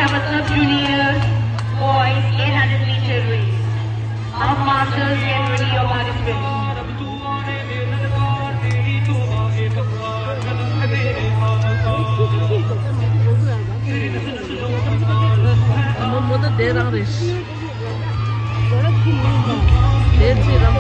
have a sub-junior boys 800-meter race. Our masters get ready your participants. 뭐도 내랑 그랬어. 내지랑.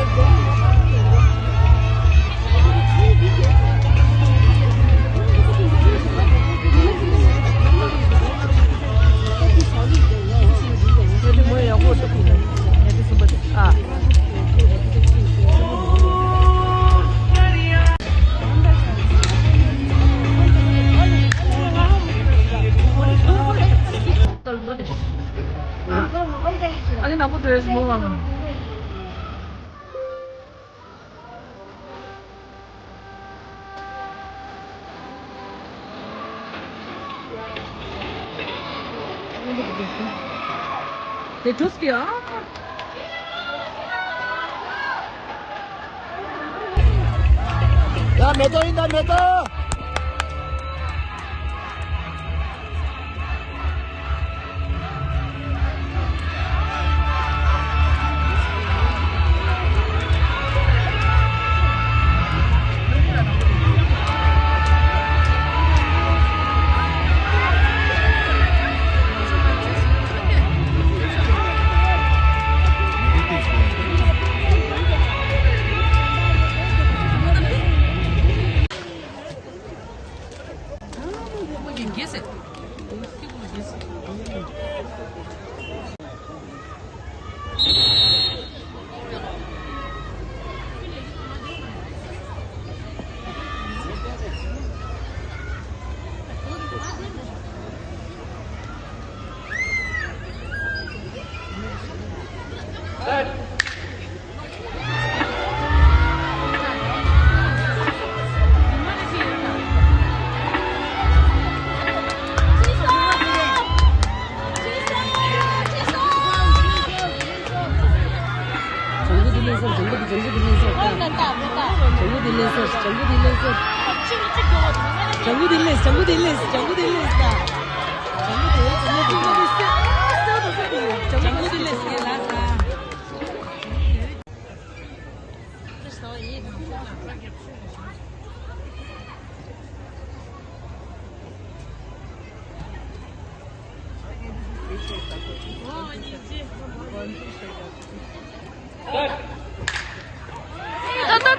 여기 뭐야? 어디 어디서 아. 아니 나부터 해서 뭐 하는? 내 조스피야? 야, 몇 더인다, 몇 더!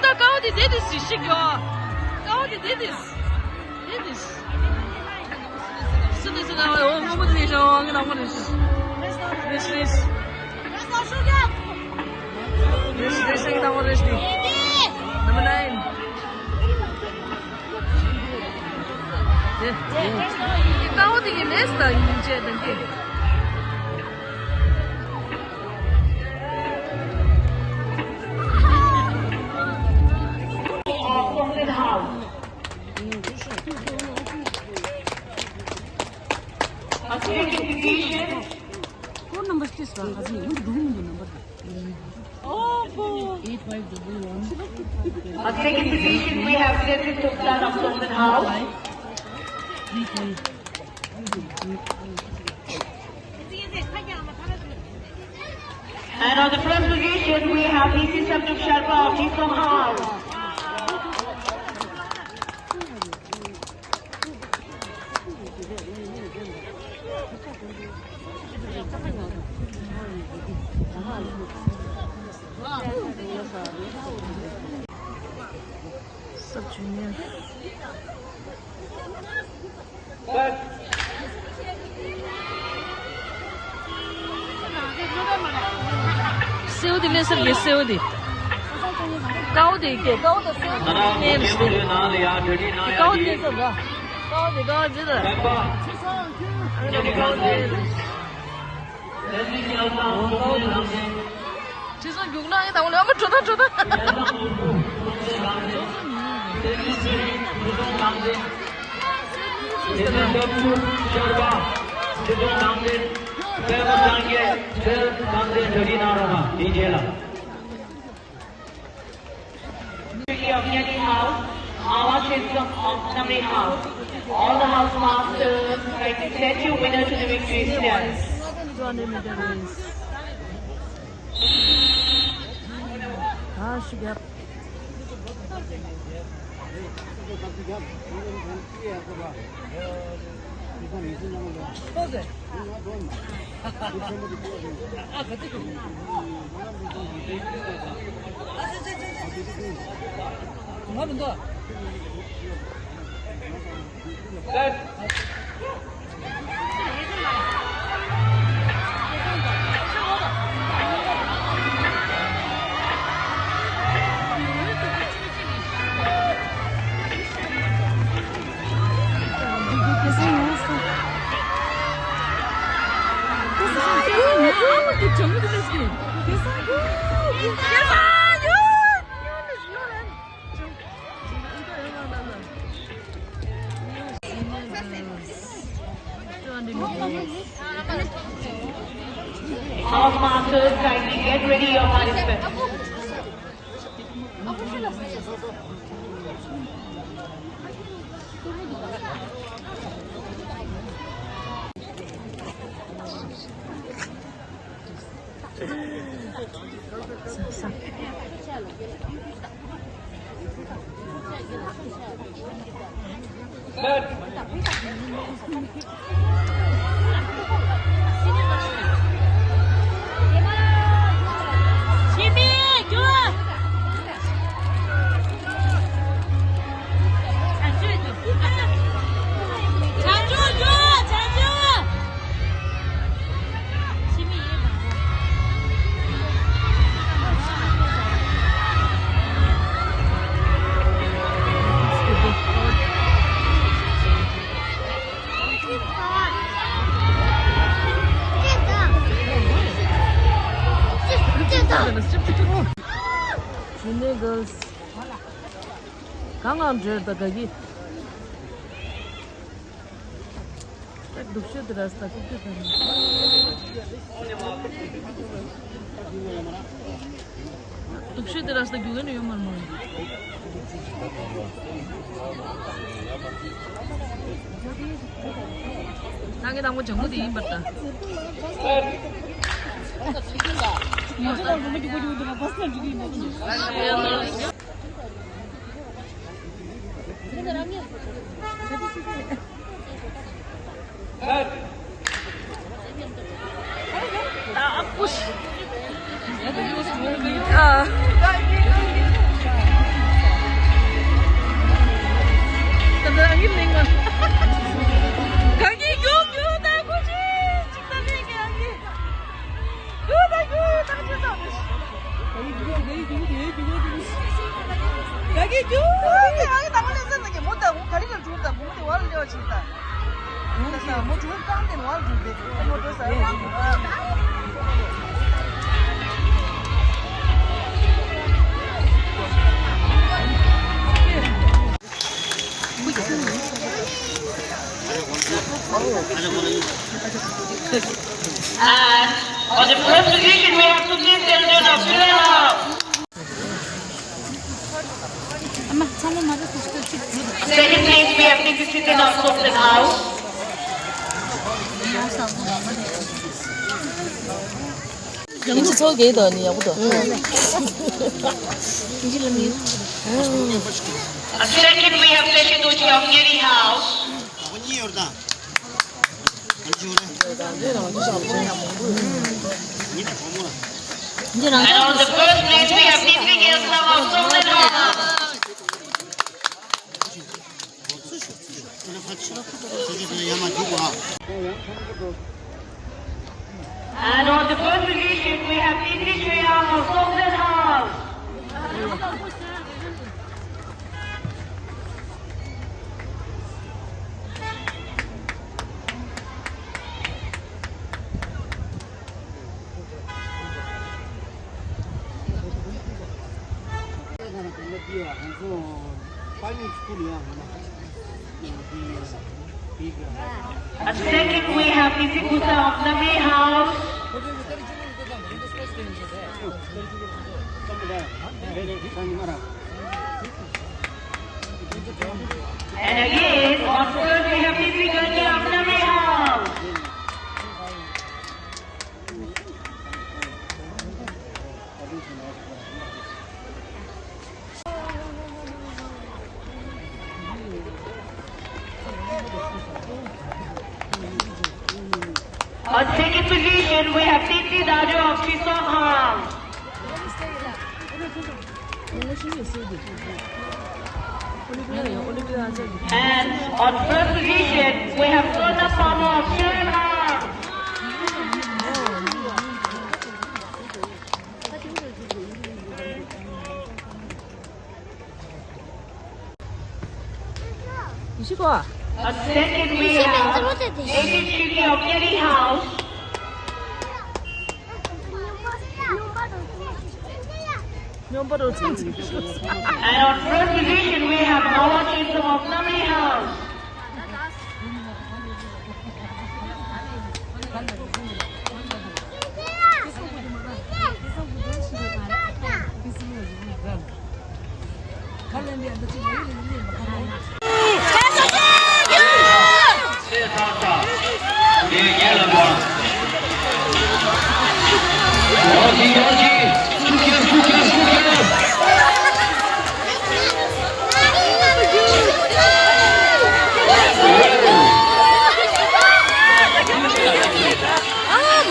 나 가운데 내듯이 시켜. 가운데 내듯이. 스트레스 나와요. 너무 되죠. 안 나오는. 스트레스. 스트레스 나오는. Number 9. 이 가운데 냈어 이제 된게. What number is this one? At second position we have Cedric Sultan of Sultan House. And on the first position we have DC Sabduk Sharma of Nisam House. Sub-junior. COD ले सर ये COD 가운데 있게 가운데 COD 네임스 가운데 있어 봐 가운데 지선 용랑에 나올래 한번 줘다 Of Yeti House, our system of Namri House. All the house masters try to set your winner to the victory stairs. 200-meter race. Ah, she got. House masters, kindly get ready your participants. Senior girls. 강한 죄다 거기. 딱 독시 들었다 그때. 독시 들었다 그거는 요만 뭐. 나게 당고 정도 이 맞다. And for the first position, we have to give the children of Vietnam. Second place, we have to sit in our Sultan House. 인치 저기에도 아니야, 보다. Second, we have taken to Chowngiri House. And on the first place, we have Nitri Gelsa of Sultan House. And on the first position, we have Nitri Shriya of Sultan House. And second, we have Isikusa of Nami House. And again, on third On second position, we have Titi Dado of Chisholm House. And on first position, we have Sona Palmer of Sharon House. 이시가. On second, we have David Chidi of Kelly House. 면바로 챙지. And on first position, we have Noah Chisholm of Lumley House.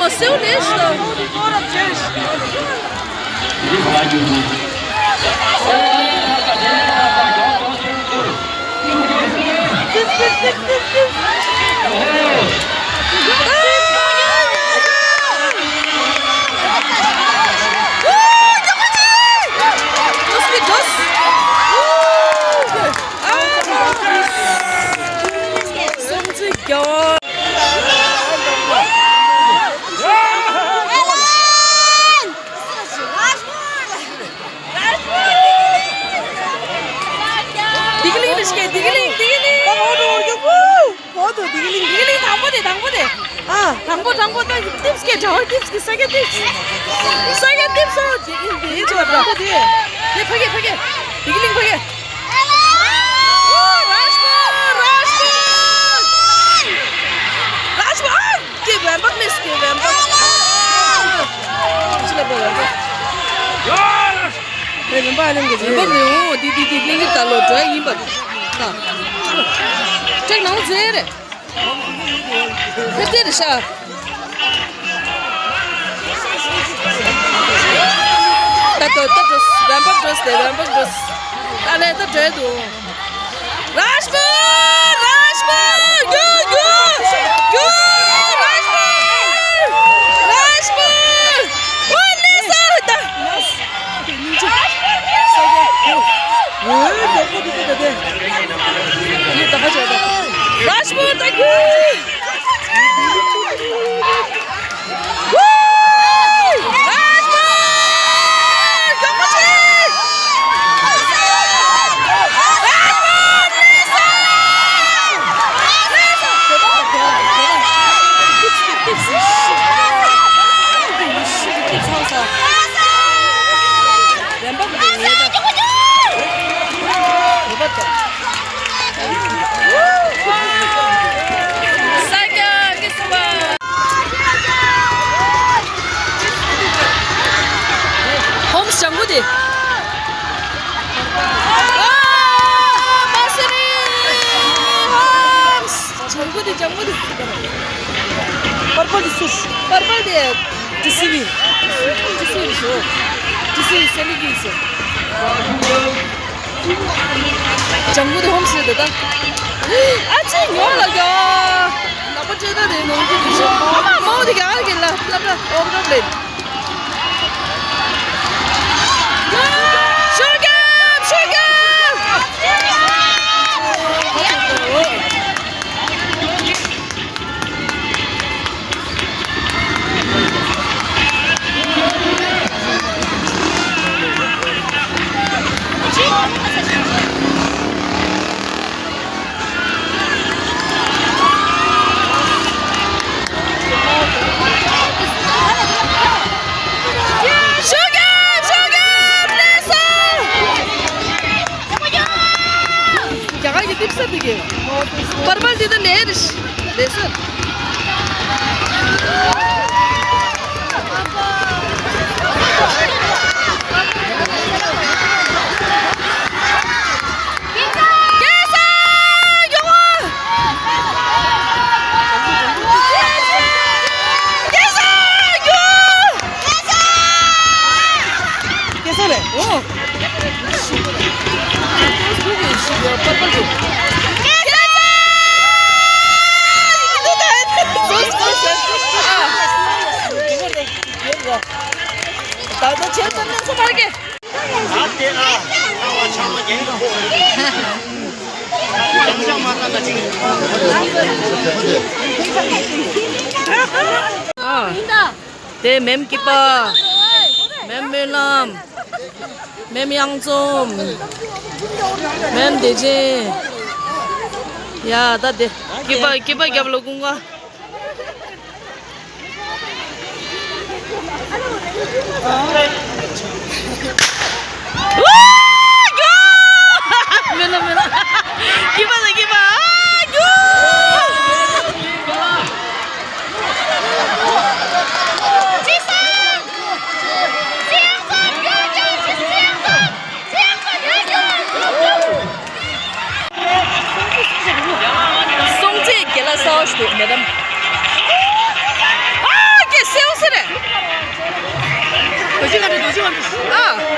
Seu deste. 당보 팁스 게 저 팁스 세게 팁스 이 좋았다 네 파게 비글링 파게 라시몬 게 뱀박 미스 게 뱀박 네 뱀박 하는 게 뱀박이요 디디디 달로 저 이봐 책 너무 잘해 그때 샤 Tatos, rampak terus. Ada itu. Rashford, go, Rashford. Oh, Nisa, dah. Ini tak aja dah. Rashford, thank you. 홈스 장구디. 마스리. 홈스 장구디. पर्पल दे टीसीवी सेलिगी से 정부대 홈스에다가 아직 뭐라고 나쁜 짓을 해 너무 좋지 뭐 되게 알겠라 라라 어브더블 슈가 पर्पल दे नेर्स लेसन 내 맴기빠, 맴밀람, 맴양좀, 맴돼지. 야, 나 내 기빠 갸블로군가. Mena. Gimana? Songji gela sauce tu, madam. Ah, que seu será? Ah.